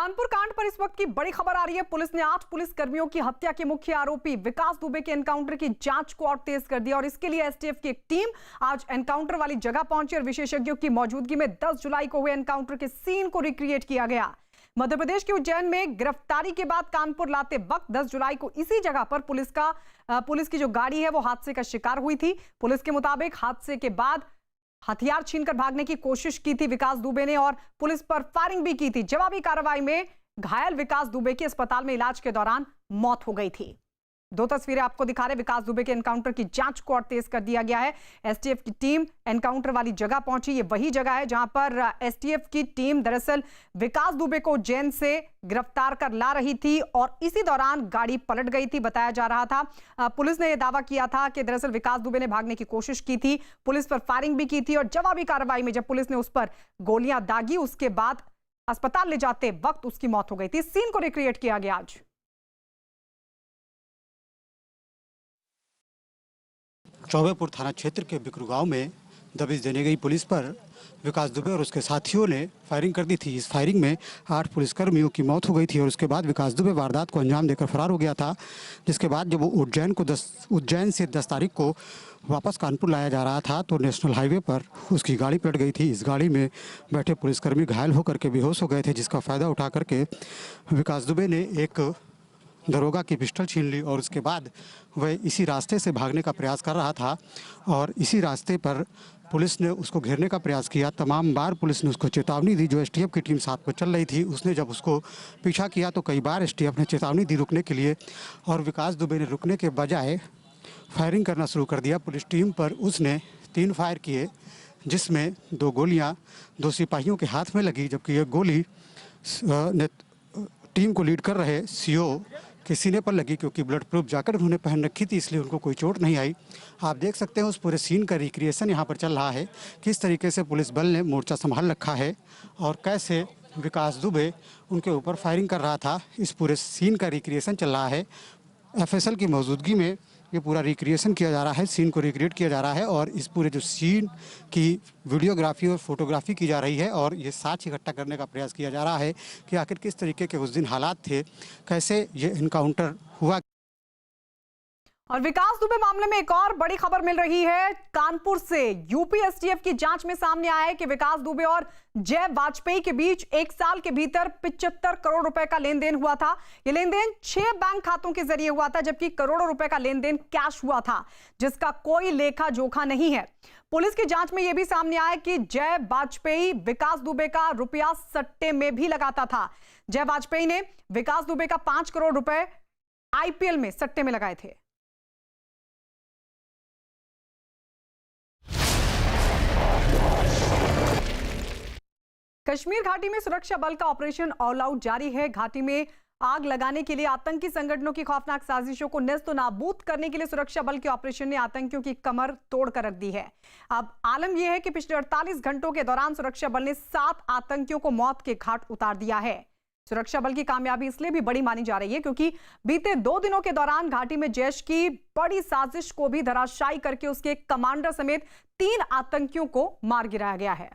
कानपुर कांड पर इस वक्त की बड़ी खबर आ रही है। पुलिस ने 8 पुलिस कर्मियों की हत्या के मुख्य आरोपी विकास दुबे के एनकाउंटर की जांच को और तेज कर दिया और इसके लिए एसटीएफ की एक टीम आज एनकाउंटर वाली जगह पहुंची और विशेषज्ञों की मौजूदगी में 10 जुलाई को हुए एनकाउंटर के सीन को रिक्रिएट किया गया। मध्य प्रदेश के उज्जैन में गिरफ्तारी के बाद कानपुर लाते वक्त 10 जुलाई को इसी जगह पर पुलिस की जो गाड़ी है वो हादसे का शिकार हुई थी। पुलिस के मुताबिक हादसे के बाद हथियार छीनकर भागने की कोशिश की थी विकास दुबे ने और पुलिस पर फायरिंग भी की थी। जवाबी कार्रवाई में घायल विकास दुबे की अस्पताल में इलाज के दौरान मौत हो गई थी। दो तस्वीरें आपको दिखा रहे। विकास दुबे के एनकाउंटर की जांच को और तेज कर दिया गया है। एसटीएफ की टीम एनकाउंटर वाली जगह पहुंची। ये वही जगह है जहां पर एसटीएफ की टीम दरअसल विकास दुबे को उज्जैन से गिरफ्तार कर ला रही थी और इसी दौरान गाड़ी पलट गई थी। बताया जा रहा था, पुलिस ने यह दावा किया था कि दरअसल विकास दुबे ने भागने की कोशिश की थी, पुलिस पर फायरिंग भी की थी और जवाबी कार्रवाई में जब पुलिस ने उस पर गोलियां दागी उसके बाद अस्पताल ले जाते वक्त उसकी मौत हो गई थी। सीन को रिक्रिएट किया गया आज। चौबेपुर थाना क्षेत्र के बिकरू गांव में दबिश देने गई पुलिस पर विकास दुबे और उसके साथियों ने फायरिंग कर दी थी। इस फायरिंग में 8 पुलिसकर्मियों की मौत हो गई थी और उसके बाद विकास दुबे वारदात को अंजाम देकर फरार हो गया था। जिसके बाद जब वो उज्जैन से 10 तारीख को वापस कानपुर लाया जा रहा था तो नेशनल हाईवे पर उसकी गाड़ी पलट गई थी। इस गाड़ी में बैठे पुलिसकर्मी घायल होकर के बेहोश हो गए थे, जिसका फ़ायदा उठा करके विकास दुबे ने एक दरोगा की पिस्टल छीन ली और उसके बाद वह इसी रास्ते से भागने का प्रयास कर रहा था और इसी रास्ते पर पुलिस ने उसको घेरने का प्रयास किया। तमाम बार पुलिस ने उसको चेतावनी दी। जो एसटीएफ की टीम साथ में चल रही थी उसने जब उसको पीछा किया तो कई बार एसटीएफ ने चेतावनी दी रुकने के लिए और विकास दुबे ने रुकने के बजाय फायरिंग करना शुरू कर दिया। पुलिस टीम पर उसने 3 फायर किए, जिसमें 2 गोलियाँ 2 सिपाहियों के हाथ में लगी, जबकि एक गोली टीम को लीड कर रहे सीओ के सीने पर लगी। क्योंकि ब्लड प्रूफ जैकेट उन्होंने पहन रखी थी इसलिए उनको कोई चोट नहीं आई। आप देख सकते हैं उस पूरे सीन का रिक्रिएशन यहाँ पर चल रहा है, किस तरीके से पुलिस बल ने मोर्चा संभाल रखा है और कैसे विकास दुबे उनके ऊपर फायरिंग कर रहा था। इस पूरे सीन का रिक्रिएशन चल रहा है। एफएसएल की मौजूदगी में ये पूरा रिक्रिएशन किया जा रहा है, सीन को रिक्रिएट किया जा रहा है और इस पूरे जो सीन की वीडियोग्राफी और फोटोग्राफी की जा रही है और ये साक्ष्य इकट्ठा करने का प्रयास किया जा रहा है कि आखिर किस तरीके के उस दिन हालात थे, कैसे ये इनकाउंटर हुआ। और विकास दुबे मामले में एक और बड़ी खबर मिल रही है कानपुर से। यूपी एसटीएफ की जांच में सामने आया है कि विकास दुबे और जय वाजपेयी के बीच 1 साल के भीतर 75 करोड़ रुपए का लेन देन हुआ था। यह लेन देन 6 बैंक खातों के जरिए हुआ था, जबकि करोड़ों रुपए का लेन देन कैश हुआ था, जिसका कोई लेखा जोखा नहीं है। पुलिस की जांच में यह भी सामने आया कि जय वाजपेयी विकास दुबे का रुपया सट्टे में भी लगाता था। जय वाजपेयी ने विकास दुबे का 5 करोड़ रुपए आईपीएल में सट्टे में लगाए थे। कश्मीर घाटी में सुरक्षा बल का ऑपरेशन ऑल आउट जारी है। घाटी में आग लगाने के लिए आतंकी संगठनों की खौफनाक साजिशों को नेस्तनाबूद करने के लिए सुरक्षा बल के ऑपरेशन ने आतंकियों की कमर तोड़कर रख दी है। अब आलम यह है कि पिछले 48 घंटों के दौरान सुरक्षा बल ने 7 आतंकियों को मौत के घाट उतार दिया है। सुरक्षा बल की कामयाबी इसलिए भी बड़ी मानी जा रही है क्योंकि बीते 2 दिनों के दौरान घाटी में जैश की बड़ी साजिश को भी धराशायी करके उसके कमांडर समेत 3 आतंकियों को मार गिराया गया है।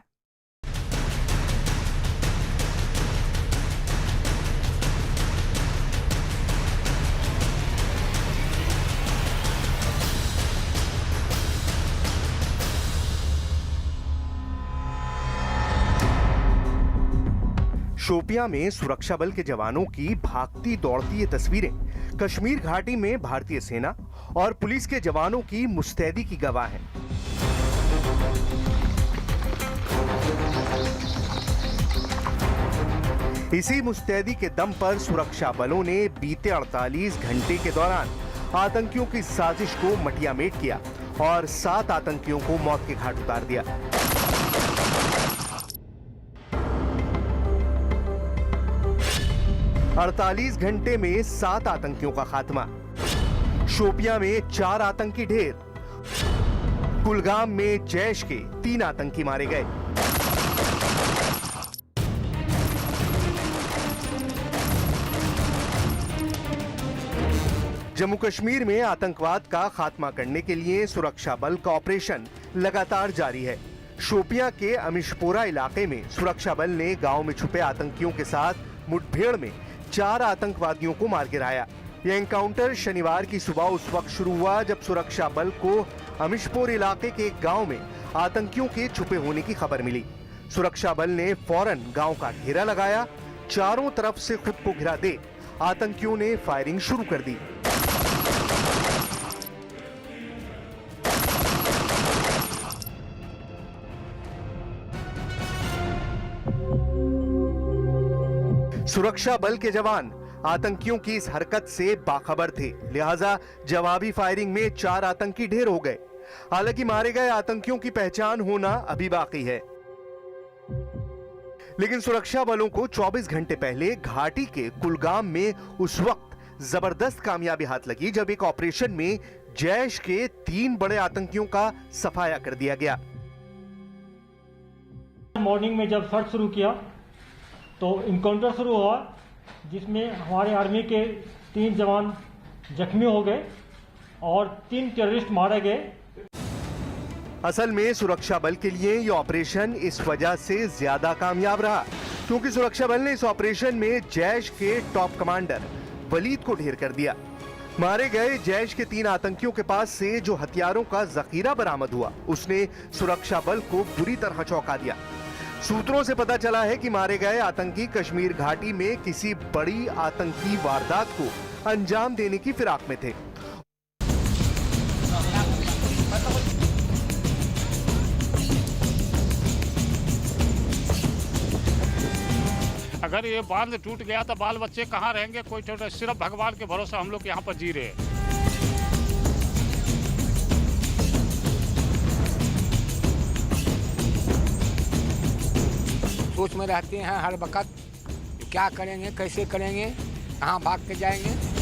शोपियां में सुरक्षा बल के जवानों की भागती दौड़ती ये तस्वीरें कश्मीर घाटी में भारतीय सेना और पुलिस के जवानों की मुस्तैदी की गवाह हैं। इसी मुस्तैदी के दम पर सुरक्षा बलों ने बीते 48 घंटे के दौरान आतंकियों की साजिश को मटियामेट किया और 7 आतंकियों को मौत के घाट उतार दिया। अड़तालीस घंटे में 7 आतंकियों का खात्मा। शोपियां में 4 आतंकी ढेर। कुलगाम में जैश के 3 आतंकी मारे गए। जम्मू कश्मीर में आतंकवाद का खात्मा करने के लिए सुरक्षा बल का ऑपरेशन लगातार जारी है। शोपियां के अमिशपोरा इलाके में सुरक्षा बल ने गांव में छुपे आतंकियों के साथ मुठभेड़ में 4 आतंकवादियों को मार गिराया। यह एनकाउंटर शनिवार की सुबह उस वक्त शुरू हुआ जब सुरक्षा बल को अमिशपोर इलाके के एक गांव में आतंकियों के छुपे होने की खबर मिली। सुरक्षा बल ने फौरन गांव का घेरा लगाया। चारों तरफ से खुद को घिरा दे आतंकियों ने फायरिंग शुरू कर दी। सुरक्षा बल के जवान आतंकियों की इस हरकत से बाखबर थे, लिहाजा जवाबी फायरिंग में 4 आतंकी ढेर हो गए। हालांकि मारे गए आतंकियों की पहचान होना अभी बाकी है, लेकिन सुरक्षा बलों को 24 घंटे पहले घाटी के कुलगाम में उस वक्त जबरदस्त कामयाबी हाथ लगी जब एक ऑपरेशन में जैश के 3 बड़े आतंकियों का सफाया कर दिया गया। मॉर्निंग में जब सर्च शुरू किया तो इनकाउंटर शुरू हुआ, जिसमें हमारे आर्मी के 3 जवान जख्मी हो गए और 3 टेररिस्ट मारे गए। असल में सुरक्षा बल के लिए ये ऑपरेशन इस वजह से ज्यादा कामयाब रहा क्योंकि सुरक्षा बल ने इस ऑपरेशन में जैश के टॉप कमांडर वलीद को ढेर कर दिया। मारे गए जैश के 3 आतंकियों के पास से जो हथियारों का जखीरा बरामद हुआ, उसने सुरक्षा बल को बुरी तरह चौंका दिया। सूत्रों से पता चला है कि मारे गए आतंकी कश्मीर घाटी में किसी बड़ी आतंकी वारदात को अंजाम देने की फिराक में थे। अगर ये बांध टूट गया तो बाल बच्चे कहाँ रहेंगे? कोई छोटे, सिर्फ भगवान के भरोसे हम लोग यहाँ पर जी रहे हैं। सोच में रहते हैं हर वक्त, क्या करेंगे, कैसे करेंगे, कहाँ भाग के जाएंगे।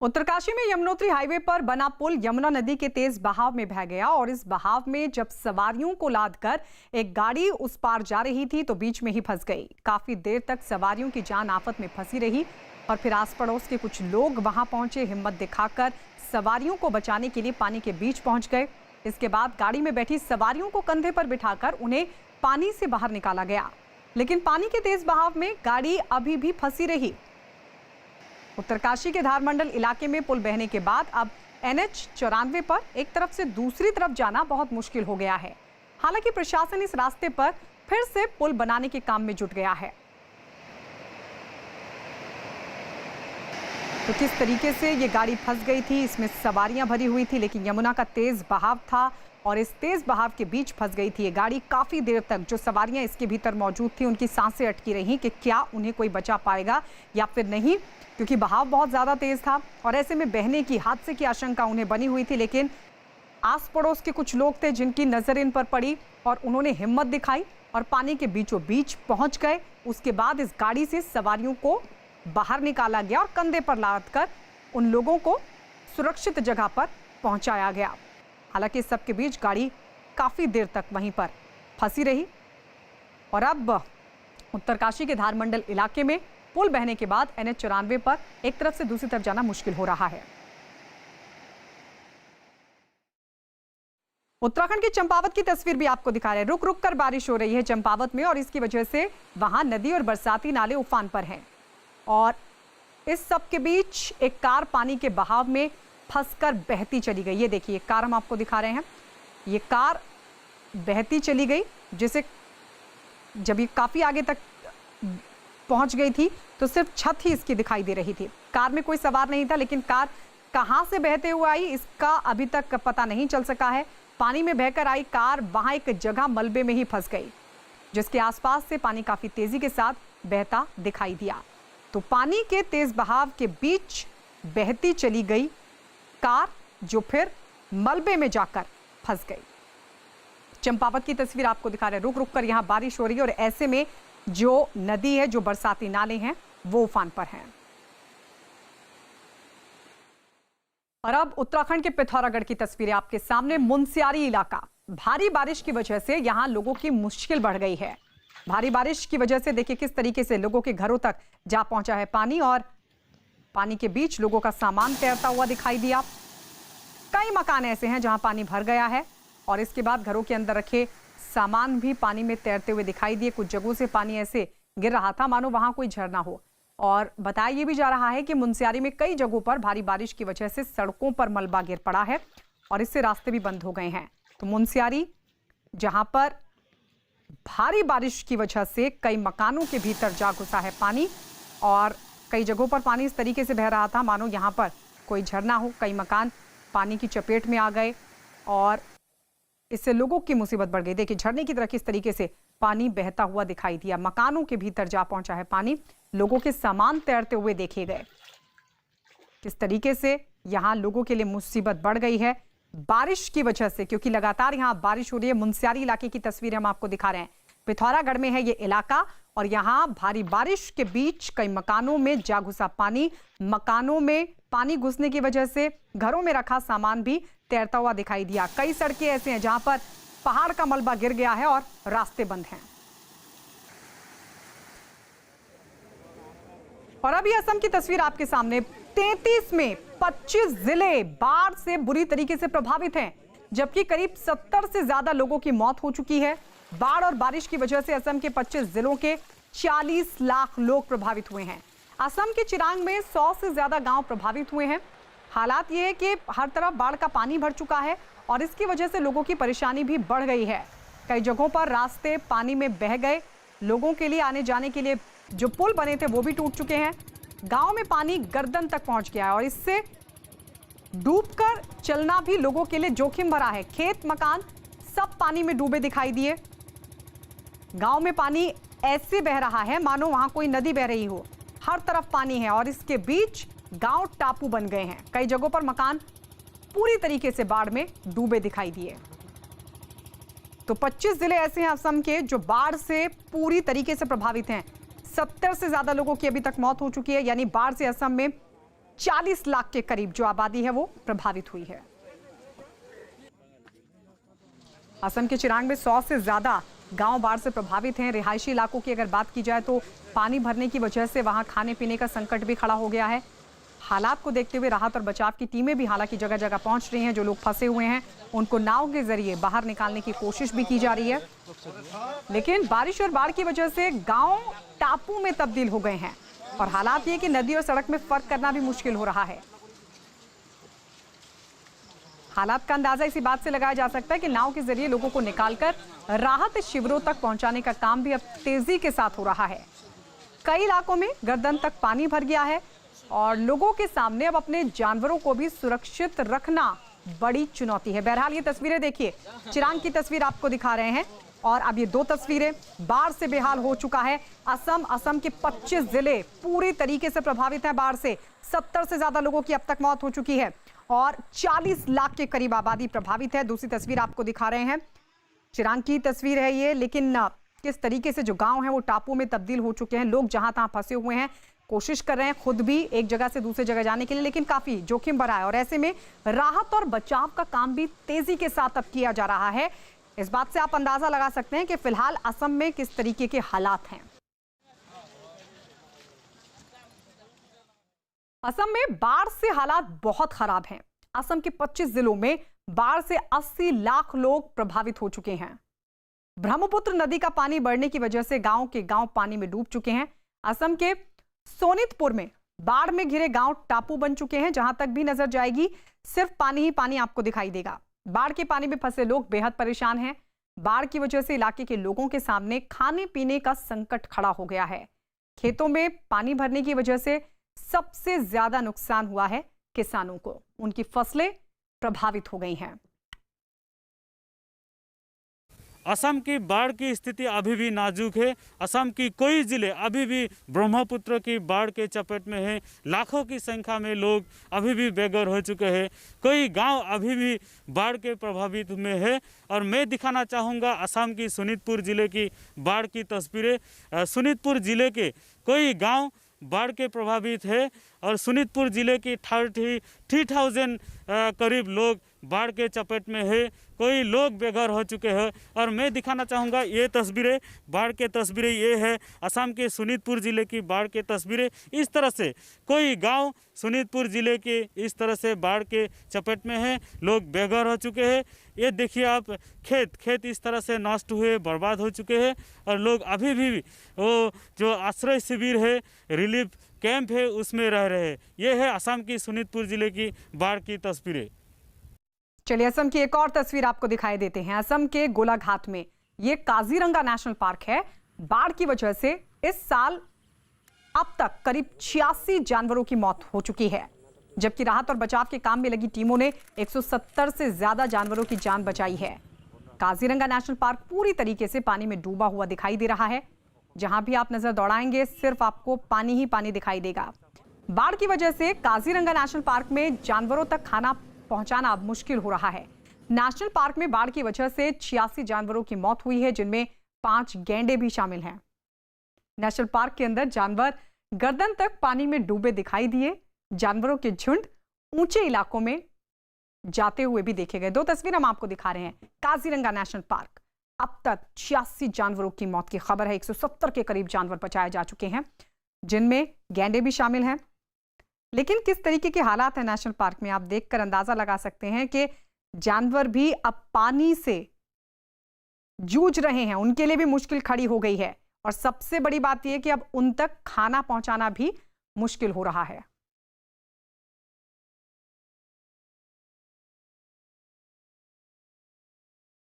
उत्तरकाशी में यमुनोत्री हाईवे पर बना पुल यमुना नदी के तेज बहाव में बह गया और इस बहाव में जब सवारियों को लादकर एक गाड़ी उस पार जा रही थी तो बीच में ही फंस गई। काफी देर तक सवारियों की जान आफत में फंसी रही और फिर आस पड़ोस के कुछ लोग वहां पहुंचे। हिम्मत दिखाकर सवारियों को बचाने के लिए पानी के बीच पहुंच गए। इसके बाद गाड़ी में बैठी सवारियों को कंधे पर बिठाकर उन्हें पानी से बाहर निकाला गया, लेकिन पानी के तेज बहाव में गाड़ी अभी भी फंसी रही। उत्तरकाशी के धारमंडल इलाके में पुल बहने के बाद अब NH 94 पर एक तरफ से दूसरी तरफ जाना बहुत मुश्किल हो गया है। हालांकि प्रशासन इस रास्ते पर फिर से पुल बनाने के काम में जुट गया है। तो किस तरीके से ये गाड़ी फंस गई थी, इसमें सवारियां भरी हुई थी, लेकिन यमुना का तेज बहाव था और इस तेज बहाव के बीच फंस गई थी ये गाड़ी। काफी देर तक जो सवारियां इसके भीतर मौजूद थी उनकी सांसें अटकी रही कि क्या उन्हें कोई बचा पाएगा या फिर नहीं, क्योंकि बहाव बहुत ज्यादा तेज था और ऐसे में बहने की, हादसे की आशंका उन्हें बनी हुई थी। लेकिन आस पड़ोस के कुछ लोग थे जिनकी नजर इन पर पड़ी और उन्होंने हिम्मत दिखाई और पानी के बीचों बीच पहुंच गए। उसके बाद इस गाड़ी से सवारियों को बाहर निकाला गया और कंधे पर लादकर उन लोगों को सुरक्षित जगह पर पहुंचाया गया। हालांकि इस सबके बीच गाड़ी काफी देर तक वहीं पर फंसी रही और अब उत्तरकाशी के धारमंडल इलाके में पुल बहने के बाद NH 94 पर एक तरफ से दूसरी तरफ जाना मुश्किल हो रहा है। उत्तराखंड की चंपावत की तस्वीर भी आपको दिखा रहे हैं। रुक रुक कर बारिश हो रही है चंपावत में और इसकी वजह से वहां नदी और बरसाती नाले उफान पर हैं और इस सब के बीच एक कार पानी के बहाव में फंसकर बहती चली गई। ये देखिए कार हम आपको दिखा रहे हैं, ये कार बहती चली गई, जिसे जब ये काफी आगे तक पहुंच गई थी तो सिर्फ छत ही इसकी दिखाई दे रही थी। कार में कोई सवार नहीं था, लेकिन कार कहां से बहते हुए आई इसका अभी तक पता नहीं चल सका है। पानी में बहकर आई कार वहां एक जगह मलबे में ही फंस गई, जिसके आसपास से पानी काफी तेजी के साथ बहता दिखाई दिया। तो पानी के तेज बहाव के बीच बहती चली गई कार, जो फिर मलबे में जाकर फंस गई। चंपावत की तस्वीर आपको दिखा रहे हैं। रुक रुक कर यहां बारिश हो रही है और ऐसे में जो नदी है, जो बरसाती नाले हैं, वो उफान पर हैं। और अब उत्तराखंड के पिथौरागढ़ की तस्वीरें आपके सामने। मुनस्यारी इलाका, भारी बारिश की वजह से यहां लोगों की मुश्किल बढ़ गई है। भारी बारिश की वजह से देखिए किस तरीके से लोगों के घरों तक जा पहुंचा है पानी और पानी के बीच लोगों का सामान तैरता हुआ दिखाई दिया। कई मकान ऐसे हैं जहां पानी भर गया है और इसके बाद घरों के अंदर रखे सामान भी पानी में तैरते हुए दिखाई दिए। कुछ जगहों से पानी ऐसे गिर रहा था मानो वहां कोई झरना हो। और बताया ये भी जा रहा है कि मुनस्यारी में कई जगहों पर भारी बारिश की वजह से सड़कों पर मलबा गिर पड़ा है और इससे रास्ते भी बंद हो गए हैं। तो मुनस्यारी जहां पर भारी बारिश की वजह से कई मकानों के भीतर जा घुसा है पानी और कई जगहों पर पानी इस तरीके से बह रहा था मानो यहां पर कोई झरना हो। कई मकान पानी की चपेट में आ गए और इससे लोगों की मुसीबत बढ़ गई। देखिए झरने की तरह किस तरीके से पानी बहता हुआ दिखाई दिया। मकानों के भीतर जा पहुंचा है पानी। लोगों के सामान तैरते हुए देखे गए। किस तरीके से यहां लोगों के लिए मुसीबत बढ़ गई है बारिश की वजह से, क्योंकि लगातार यहां बारिश हो रही है। मुनस्यारी इलाके की तस्वीर हम आपको दिखा रहे हैं। पिथौरागढ़ में है ये इलाका और यहां भारी बारिश के बीच कई मकानों में जा घुसा पानी। मकानों में पानी घुसने की वजह से घरों में रखा सामान भी तैरता हुआ दिखाई दिया। कई सड़कें ऐसे हैं जहां पर पहाड़ का मलबा गिर गया है और रास्ते बंद हैं। और अभी असम की तस्वीर आपके सामने। 33 में 25 जिले बाढ़ से बुरी तरीके से प्रभावित हैं, जबकि करीब 70 से ज्यादा लोगों की मौत हो चुकी है। बाढ़ और बारिश की वजह से असम के 25 जिलों के 40 लाख लोग प्रभावित हुए हैं। असम के चिरांग में 100 से ज्यादा गांव प्रभावित हुए हैं। हालात ये है कि हर तरफ बाढ़ का पानी भर चुका है और इसकी वजह से लोगों की परेशानी भी बढ़ गई है। कई जगहों पर रास्ते पानी में बह गए। लोगों के लिए आने जाने के लिए जो पुल बने थे वो भी टूट चुके हैं। गांव में पानी गर्दन तक पहुंच गया है और इससे डूबकर चलना भी लोगों के लिए जोखिम भरा है। खेत मकान सब पानी में डूबे दिखाई दिए। गांव में पानी ऐसे बह रहा है मानो वहां कोई नदी बह रही हो। हर तरफ पानी है और इसके बीच गांव टापू बन गए हैं। कई जगहों पर मकान पूरी तरीके से बाढ़ में डूबे दिखाई दिए। तो 25 जिले ऐसे हैं असम के जो बाढ़ से पूरी तरीके से प्रभावित हैं। 70 से ज्यादा लोगों की अभी तक मौत हो चुकी है, यानी बाढ़ से असम में 40 लाख के करीब जो आबादी है वो प्रभावित हुई है। असम के चिरांग में 100 से ज्यादा गांव बाढ़ से प्रभावित हैं। रिहायशी इलाकों की अगर बात की जाए तो पानी भरने की वजह से वहां खाने पीने का संकट भी खड़ा हो गया है। हालात को देखते हुए राहत और बचाव की टीमें भी हालांकि जगह जगह पहुंच रही हैं। जो लोग फंसे हुए हैं उनको नाव के जरिए बाहर निकालने की कोशिश भी की जा रही है, लेकिन बारिश और बाढ़ की वजह से गांव टापू में तब्दील हो गए हैं और हालात ये कि नदी और सड़क में फर्क करना भी मुश्किल हो रहा है। हालात का अंदाजा इसी बात से लगाया जा सकता है कि नाव के जरिए लोगों को निकालकर राहत शिविरों तक पहुंचाने का काम भी अब तेजी के साथ हो रहा है। कई इलाकों में गर्दन तक पानी भर गया है और लोगों के सामने अब अपने जानवरों को भी सुरक्षित रखना बड़ी चुनौती है। बहरहाल ये तस्वीरें देखिए, चिरांग की तस्वीर आपको दिखा रहे हैं और अब ये 2 तस्वीरें बाढ़ से बेहाल हो चुका है असम के 25 जिले पूरी तरीके से प्रभावित हैं बाढ़ से। 70 से ज्यादा लोगों की अब तक मौत हो चुकी है और 40 लाख के करीब आबादी प्रभावित है। दूसरी तस्वीर आपको दिखा रहे हैं, चिरांग की तस्वीर है ये, लेकिन किस तरीके से जो गांव है वो टापू में तब्दील हो चुके हैं। लोग जहां तहां फंसे हुए हैं, कोशिश कर रहे हैं खुद भी एक जगह से दूसरी जगह जाने के लिए, लेकिन काफी जोखिम भरा है और ऐसे में राहत और बचाव का काम भी तेजी के साथ अब किया जा रहा है। इस बात से आप अंदाजा लगा सकते हैं कि फिलहाल असम में किस तरीके के हालात हैं। असम में बाढ़ से हालात बहुत खराब हैं। असम के 25 जिलों में बाढ़ से 80 लाख लोग प्रभावित हो चुके हैं। ब्रह्मपुत्र नदी का पानी बढ़ने की वजह से गांव के गांव पानी में डूब चुके हैं। असम के सोनितपुर में बाढ़ में घिरे गांव टापू बन चुके हैं। जहां तक भी नजर जाएगी सिर्फ पानी ही पानी आपको दिखाई देगा। बाढ़ के पानी में फंसे लोग बेहद परेशान हैं। बाढ़ की वजह से इलाके के लोगों के सामने खाने पीने का संकट खड़ा हो गया है। खेतों में पानी भरने की वजह से सबसे ज्यादा नुकसान हुआ है किसानों को। उनकी फसलें प्रभावित हो गई हैं। असम की बाढ़ की स्थिति अभी भी नाजुक है। असम की कई जिले अभी भी ब्रह्मपुत्र की बाढ़ के चपेट में है। लाखों की संख्या में लोग अभी भी बेघर हो चुके हैं। कई गांव अभी भी बाढ़ के प्रभावित में है और मैं दिखाना चाहूँगा असम की सोनितपुर जिले की बाढ़ की तस्वीरें। सोनितपुर जिले के कई गाँव बाढ़ के प्रभावित है और शोणितपुर जिले की 30,000 करीब लोग बाढ़ के चपेट में है। कोई लोग बेघर हो चुके हैं। और मैं दिखाना चाहूँगा ये तस्वीरें, बाढ़ के तस्वीरें ये है असम के शोणितपुर जिले की बाढ़ के तस्वीरें। इस तरह से कोई गांव शोणितपुर जिले के इस तरह से बाढ़ के चपेट में है, लोग बेघर हो चुके हैं। ये देखिए आप, खेत इस तरह से नष्ट हुए, बर्बाद हो चुके हैं। और लोग अभी भी वो जो आश्रय शिविर है, रिलीफ कैंप है, उसमें रह रहे हैं। ये है असम की शोणितपुर जिले की बाढ़ की तस्वीरें। चलिए असम की एक और तस्वीर आपको दिखाई देते हैं। असम के गोलाघाट में ये काजीरंगा नेशनल पार्क है। बाढ़ की वजह से इस साल अब तक करीब 86 जानवरों की मौत हो चुकी है, जबकि राहत और बचाव के काम में लगी टीमों ने 170 से ज्यादा जानवरों की जान बचाई है। काजीरंगा नेशनल पार्क पूरी तरीके से पानी में डूबा हुआ दिखाई दे रहा है। जहां भी आप नजर दौड़ाएंगे सिर्फ आपको पानी ही पानी दिखाई देगा। बाढ़ की वजह से काजीरंगा नेशनल पार्क में जानवरों तक खाना पहुंचाना अब मुश्किल हो रहा है। नेशनल पार्क में बाढ़ की वजह से 86 जानवरों की मौत हुई है, जिनमें 5 गैंडे भी शामिल हैं। नेशनल पार्क के अंदर जानवर गर्दन तक पानी में डूबे दिखाई दिए। जानवरों के झुंड ऊंचे इलाकों में जाते हुए भी देखे गए। 2 तस्वीर हम आपको दिखा रहे हैं। काजीरंगा नेशनल पार्क, अब तक 86 जानवरों की मौत की खबर है। 170 के करीब जानवर बचाए जा चुके हैं, जिनमें गैंडे भी शामिल हैं। लेकिन किस तरीके के हालात हैं नेशनल पार्क में, आप देखकर अंदाजा लगा सकते हैं कि जानवर भी अब पानी से जूझ रहे हैं। उनके लिए भी मुश्किल खड़ी हो गई है। और सबसे बड़ी बात यह कि अब उन तक खाना पहुंचाना भी मुश्किल हो रहा है।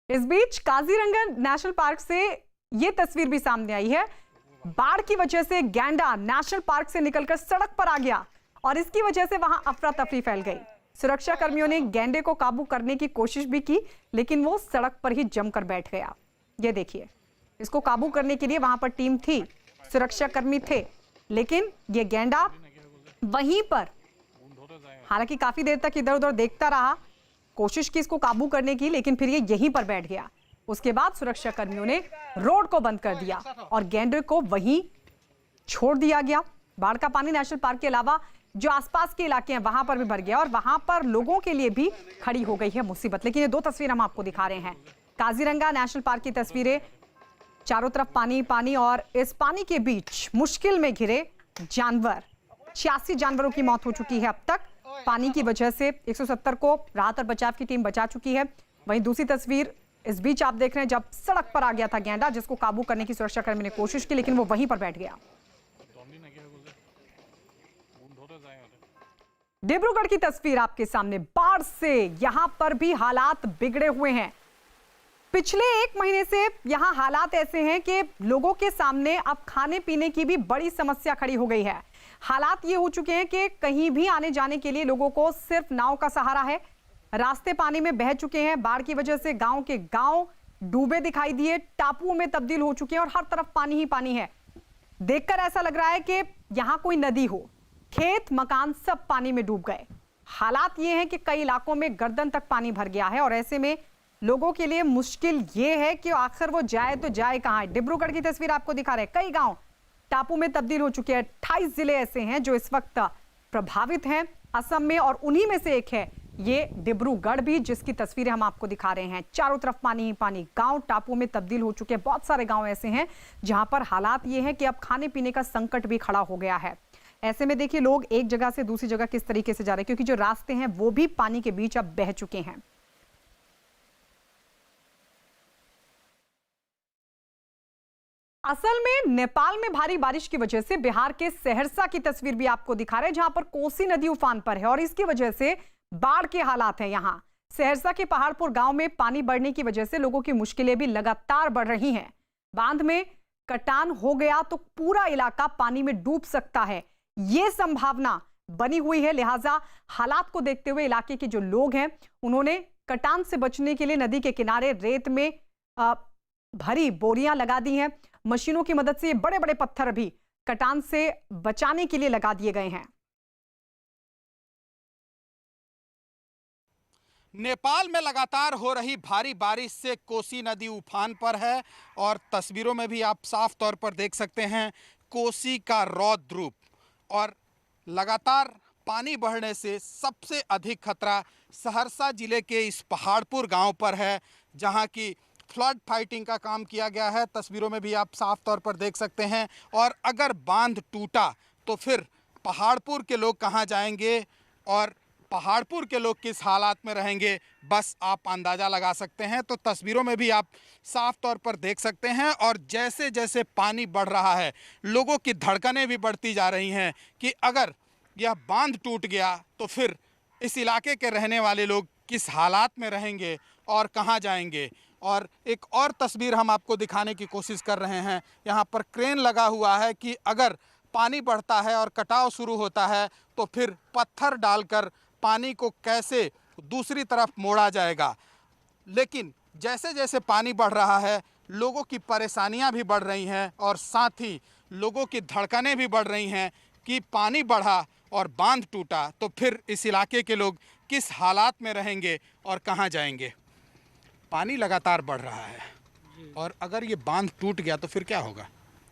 इस बीच काजीरंगा नेशनल पार्क से यह तस्वीर भी सामने आई है। बाढ़ की वजह से गैंडा नेशनल पार्क से निकलकर सड़क पर आ गया और इसकी वजह से वहां अफरा तफरी फैल गई। सुरक्षा कर्मियों ने गैंडे को काबू करने की कोशिश भी की, लेकिन वो सड़क पर ही जमकर बैठ गया। ये देखिए, इसको काबू करने के लिए वहां पर टीम थी, सुरक्षा कर्मी थे, लेकिन ये गैंडा वहीं पर हालांकि काफी देर तक इधर उधर देखता रहा, कोशिश की इसको काबू करने की, लेकिन फिर ये यहीं पर बैठ गया। उसके बाद सुरक्षा कर्मियों ने रोड को बंद कर दिया और गैंडे को वहीं छोड़ दिया गया। बाढ़ का पानी नेशनल पार्क के अलावा जो आसपास के इलाके हैं वहां पर भी भर गया और वहां पर लोगों के लिए भी खड़ी हो गई है मुसीबत। लेकिन ये 2 तस्वीर हम आपको दिखा रहे हैं। काजीरंगा नेशनल पार्क की तस्वीरें, चारों तरफ पानी पानी और इस पानी के बीच मुश्किल में घिरे जानवर। 86 जानवरों की मौत हो चुकी है अब तक पानी की वजह से। 170 को राहत और बचाव की टीम बचा चुकी है। वहीं दूसरी तस्वीर इस बीच आप देख रहे हैं, जब सड़क पर आ गया था गैंडा, जिसको काबू करने की सुरक्षा कर्मी ने कोशिश की, लेकिन वो वहीं पर बैठ गया। डिब्रूगढ़ की तस्वीर आपके सामने। बाढ़ से यहां पर भी हालात बिगड़े हुए हैं। पिछले 1 महीने से यहां हालात ऐसे हैं कि लोगों के सामने अब खाने पीने की भी बड़ी समस्या खड़ी हो गई है। हालात ये हो चुके हैं कि कहीं भी आने जाने के लिए लोगों को सिर्फ नाव का सहारा है। रास्ते पानी में बह चुके हैं। बाढ़ की वजह से गांव के गांव डूबे दिखाई दिए, टापुओं में तब्दील हो चुके हैं और हर तरफ पानी ही पानी है। देखकर ऐसा लग रहा है कि यहां कोई नदी हो। खेत मकान सब पानी में डूब गए। हालात ये हैं कि कई इलाकों में गर्दन तक पानी भर गया है और ऐसे में लोगों के लिए मुश्किल ये है कि आखिर वो जाए तो जाए कहां। डिब्रूगढ़ की तस्वीर आपको दिखा रहे हैं। कई गांव टापू में तब्दील हो चुके हैं। 28 जिले ऐसे हैं जो इस वक्त प्रभावित हैं असम में, और उन्हीं में से एक है ये डिब्रूगढ़ भी, जिसकी तस्वीरें हम आपको दिखा रहे हैं। चारों तरफ पानी ही पानी, गांव टापू में तब्दील हो चुके हैं। बहुत सारे गांव ऐसे हैं जहां पर हालात ये हैं कि अब खाने पीने का संकट भी खड़ा हो गया है। ऐसे में देखिए लोग एक जगह से दूसरी जगह किस तरीके से जा रहे हैं, क्योंकि जो रास्ते हैं वो भी पानी के बीच अब बह चुके हैं। असल में नेपाल में भारी बारिश की वजह से बिहार के सहरसा की तस्वीर भी आपको दिखा रहे हैं, जहां पर कोसी नदी उफान पर है और इसकी वजह से बाढ़ के हालात हैं। यहां सहरसा के पहाड़पुर गांव में पानी बढ़ने की वजह से लोगों की मुश्किलें भी लगातार बढ़ रही हैं। बांध में कटान हो गया तो पूरा इलाका पानी में डूब सकता है, ये संभावना बनी हुई है। लिहाजा हालात को देखते हुए इलाके के जो लोग हैं उन्होंने कटान से बचने के लिए नदी के किनारे रेत में भरी बोरियां लगा दी हैं। मशीनों की मदद से ये बड़े बड़े पत्थर भी कटान से बचाने के लिए लगा दिए गए हैं। नेपाल में लगातार हो रही भारी बारिश से कोसी नदी उफान पर है और तस्वीरों में भी आप साफ तौर पर देख सकते हैं कोसी का रौद्र रूप। और लगातार पानी बढ़ने से सबसे अधिक खतरा सहरसा जिले के इस पहाड़पुर गांव पर है, जहां की फ्लड फाइटिंग का काम किया गया है। तस्वीरों में भी आप साफ तौर पर देख सकते हैं। और अगर बांध टूटा तो फिर पहाड़पुर के लोग कहां जाएंगे और पहाड़पुर के लोग किस हालात में रहेंगे, बस आप अंदाज़ा लगा सकते हैं। तो तस्वीरों में भी आप साफ तौर पर देख सकते हैं। और जैसे जैसे पानी बढ़ रहा है, लोगों की धड़कनें भी बढ़ती जा रही हैं कि अगर यह बांध टूट गया तो फिर इस इलाके के रहने वाले लोग किस हालात में रहेंगे और कहां जाएंगे। और एक और तस्वीर हम आपको दिखाने की कोशिश कर रहे हैं। यहाँ पर क्रेन लगा हुआ है कि अगर पानी बढ़ता है और कटाव शुरू होता है तो फिर पत्थर डालकर पानी को कैसे दूसरी तरफ मोड़ा जाएगा। लेकिन जैसे जैसे पानी बढ़ रहा है, लोगों की परेशानियां भी बढ़ रही हैं और साथ ही लोगों की धड़कनें भी बढ़ रही हैं कि पानी बढ़ा और बांध टूटा तो फिर इस इलाके के लोग किस हालात में रहेंगे और कहां जाएंगे। पानी लगातार बढ़ रहा है और अगर ये बांध टूट गया तो फिर क्या होगा?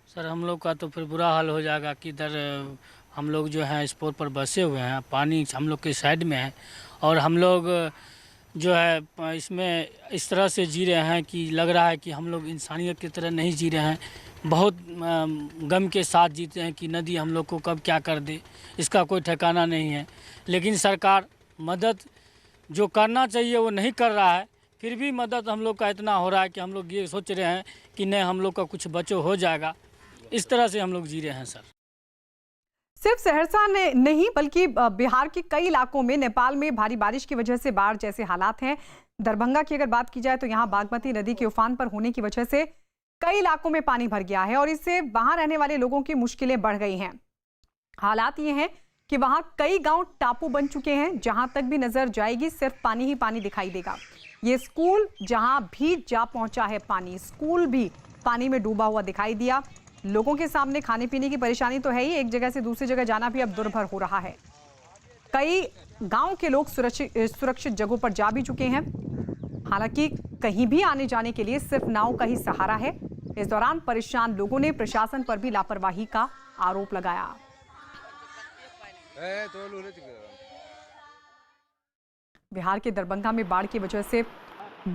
सर, हम लोग का तो फिर बुरा हाल हो जाएगा कि इधर हम लोग जो है स्पोर पर बसे हुए हैं, पानी हम लोग के साइड में है और हम लोग जो है इसमें इस तरह से जी रहे हैं कि लग रहा है कि हम लोग इंसानियत की तरह नहीं जी रहे हैं। बहुत गम के साथ जीते हैं कि नदी हम लोग को कब क्या कर दे, इसका कोई ठिकाना नहीं है। लेकिन सरकार मदद जो करना चाहिए वो नहीं कर रहा है। फिर भी मदद हम लोग का इतना हो रहा है कि हम लोग ये सोच रहे हैं कि नहीं, हम लोग का कुछ बचो हो जाएगा। इस तरह से हम लोग जी रहे हैं सर। सिर्फ सहरसा ने नहीं बल्कि बिहार के कई इलाकों में नेपाल में भारी बारिश की वजह से बाढ़ जैसे हालात हैं। दरभंगा की अगर बात की जाए तो यहाँ बागमती नदी के उफान पर होने की वजह से कई इलाकों में पानी भर गया है और इससे वहां रहने वाले लोगों की मुश्किलें बढ़ गई हैं। हालात ये हैं कि वहां कई गांव टापू बन चुके हैं, जहां तक भी नजर जाएगी सिर्फ पानी ही पानी दिखाई देगा। ये स्कूल जहां भी जा पहुंचा है पानी, स्कूल भी पानी में डूबा हुआ दिखाई दिया। लोगों के सामने खाने पीने की परेशानी तो है ही, एक जगह से दूसरी जगह जाना भी अब दुर्भर हो रहा है। कई गांव के लोग सुरक्षित जगहों पर जा भी चुके हैं। हालांकि कहीं भी आने जाने के लिए सिर्फ नाव का ही सहारा है। इस दौरान परेशान लोगों ने प्रशासन पर भी लापरवाही का आरोप लगाया। बिहार के दरभंगा में बाढ़ की वजह से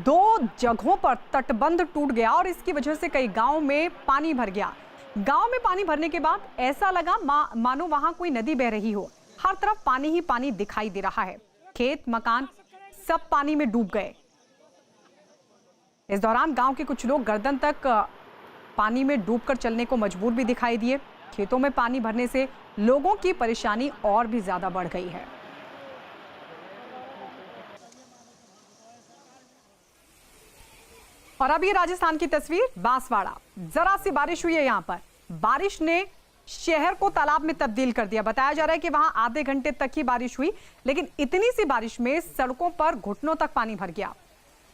2 जगहों पर तटबंध टूट गया और इसकी वजह से कई गांव में पानी भर गया। गांव में पानी भरने के बाद ऐसा लगा मानो वहां कोई नदी बह रही हो। हर तरफ पानी ही पानी दिखाई दे रहा है। खेत मकान सब पानी में डूब गए। इस दौरान गांव के कुछ लोग गर्दन तक पानी में डूबकर चलने को मजबूर भी दिखाई दिए। खेतों में पानी भरने से लोगों की परेशानी और भी ज्यादा बढ़ गई है। और अब ये राजस्थान की तस्वीर, बांसवाड़ा। जरा सी बारिश हुई है यहां पर, बारिश ने शहर को तालाब में तब्दील कर दिया। बताया जा रहा है कि वहां आधे घंटे तक ही बारिश हुई, लेकिन इतनी सी बारिश में सड़कों पर घुटनों तक पानी भर गया।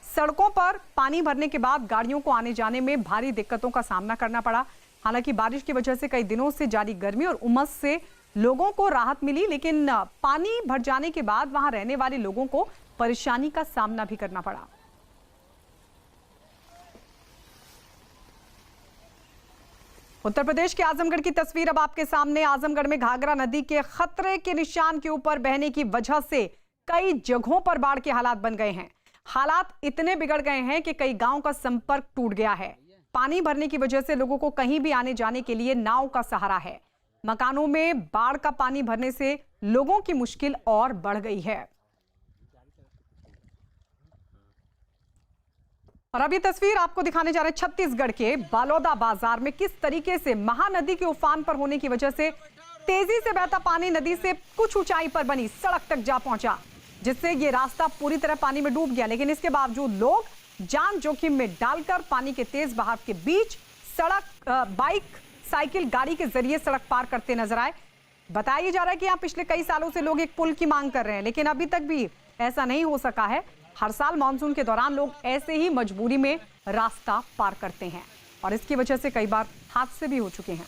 सड़कों पर पानी भरने के बाद गाड़ियों को आने जाने में भारी दिक्कतों का सामना करना पड़ा। हालांकि बारिश की वजह से कई दिनों से जारी गर्मी और उमस से लोगों को राहत मिली, लेकिन पानी भर जाने के बाद वहां रहने वाले लोगों को परेशानी का सामना भी करना पड़ा। उत्तर प्रदेश के आजमगढ़ की तस्वीर अब आपके सामने। आजमगढ़ में घाघरा नदी के खतरे के निशान के ऊपर बहने की वजह से कई जगहों पर बाढ़ के हालात बन गए हैं। हालात इतने बिगड़ गए हैं कि कई गांवों का संपर्क टूट गया है। पानी भरने की वजह से लोगों को कहीं भी आने जाने के लिए नाव का सहारा है। मकानों में बाढ़ का पानी भरने से लोगों की मुश्किल और बढ़ गई है। और अब ये तस्वीर आपको दिखाने जा रहे हैं छत्तीसगढ़ के बालोदा बाजार में किस तरीके से महानदी के उफान पर होने की वजह से तेजी से बहता पानी नदी से कुछ ऊंचाई पर बनी सड़क तक जा पहुंचा, जिससे ये रास्ता पूरी तरह पानी में डूब गया। लेकिन इसके बावजूद लोग जान जोखिम में डालकर पानी के तेज बहाव के बीच सड़क बाइक साइकिल गाड़ी के जरिए सड़क पार करते नजर आए। बताया जा रहा है कि यहाँ पिछले कई सालों से लोग एक पुल की मांग कर रहे हैं, लेकिन अभी तक भी ऐसा नहीं हो सका है। हर साल मानसून के दौरान लोग ऐसे ही मजबूरी में रास्ता पार करते हैं और इसकी वजह से कई बार हादसे भी हो चुके हैं।